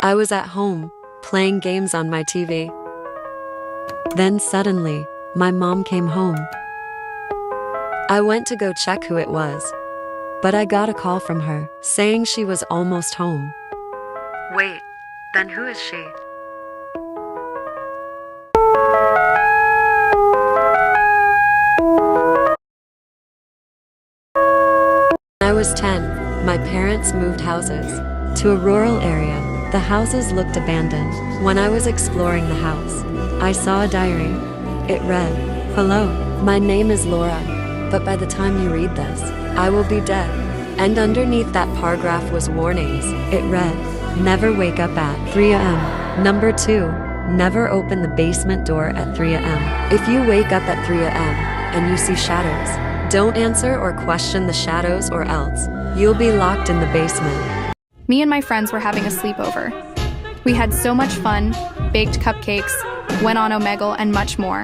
I was at home, playing games on my TV. Then suddenly, my mom came home. I went to go check who it was, but I got a call from her saying she was almost home. Wait, then who is she? When I was 10, my parents moved houses to a rural area. The houses looked abandoned. When I was exploring the house, I saw a diary. It read, "Hello, my name is Laura, but by the time you read this, I will be dead." And underneath that paragraph was warnings. It read, "Never wake up at 3 a.m. Number 2, never open the basement door at 3 a.m. If you wake up at 3 a.m. and you see shadows, don't answer or question the shadows or else you'll be locked in the basement." Me and my friends were having a sleepover. We had so much fun, baked cupcakes, went on Omegle, and much more.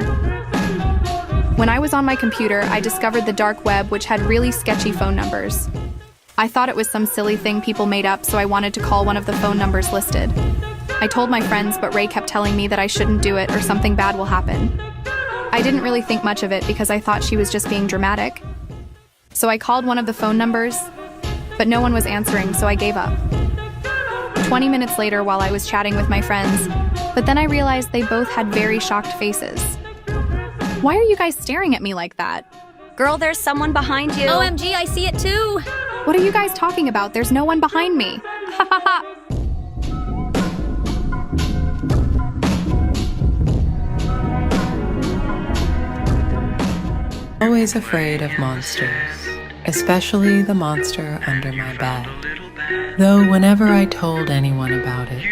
When I was on my computer, I discovered the dark web, which had really sketchy phone numbers. I thought it was some silly thing people made up, so I wanted to call one of the phone numbers listed. I told my friends, but Ray kept telling me that I shouldn't do it or something bad will happen. I didn't really think much of it because I thought she was just being dramatic. So I called one of the phone numbers, but no one was answering, so I gave up. 20 minutes later, while I was chatting with my friends, but then I realized they both had very shocked faces. Why are you guys staring at me like that? Girl, there's someone behind you. OMG, I see it too. What are you guys talking about? There's no one behind me. Ha ha ha. Always afraid of monsters, especially the monster under my bed. Though whenever I told anyone about it,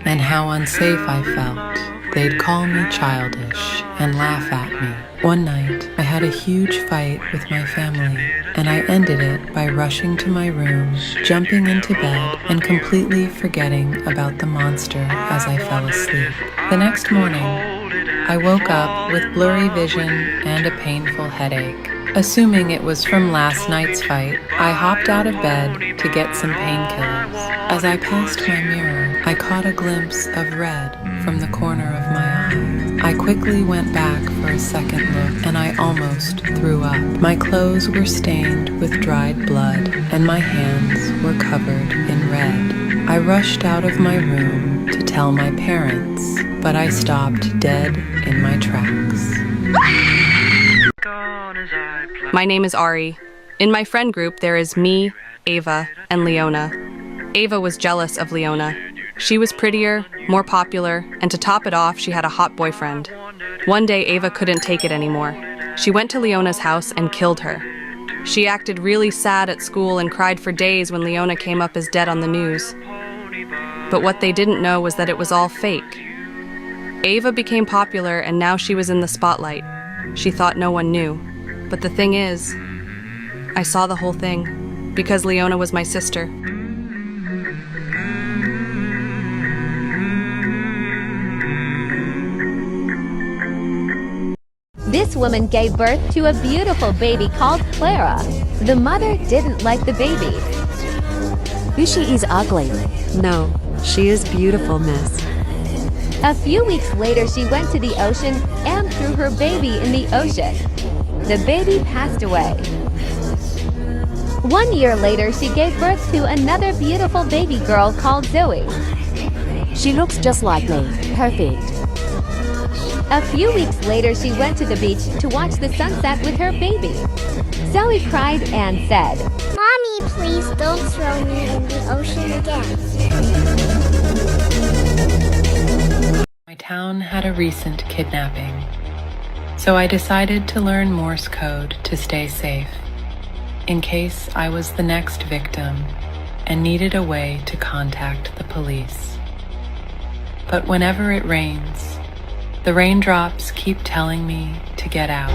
and how unsafe I felt, they'd call me childish and laugh at me. One night, I had a huge fight with my family, and I ended it by rushing to my room, jumping into bed, and completely forgetting about the monster as I fell asleep. The next morning, I woke up with blurry vision and a painful headache. Assuming it was from last night's fight, I hopped out of bed to get some painkillers. As I passed my mirror, I caught a glimpse of red from the corner of my eye. I quickly went back for a second look, and I almost threw up. My clothes were stained with dried blood, and my hands were covered in red. I rushed out of my room to tell my parents, but I stopped dead in my tracks. My name is Ari. In my friend group, there is me, Ava, and Leona. Ava was jealous of Leona. She was prettier, more popular, and to top it off, she had a hot boyfriend. One day, Ava couldn't take it anymore. She went to Leona's house and killed her. She acted really sad at school and cried for days when Leona came up as dead on the news. But what they didn't know was that it was all fake. Ava became popular, and now she was in the spotlight. She thought no one knew. But the thing is, I saw the whole thing, because Leona was my sister. This woman gave birth to a beautiful baby called Clara. The mother didn't like the baby. She is ugly. No, she is beautiful, miss. A few weeks later, she went to the ocean and threw her baby in the ocean. The baby passed away. 1 year later, she gave birth to another beautiful baby girl called Zoe. She looks just like me. Perfect. A few weeks later, she went to the beach to watch the sunset with her baby. Zoe cried and said, "Mommy, please don't throw me in the ocean again." My town had a recent kidnapping, so I decided to learn Morse code to stay safe, in case I was the next victim and needed a way to contact the police. But whenever it rains, the raindrops keep telling me to get out.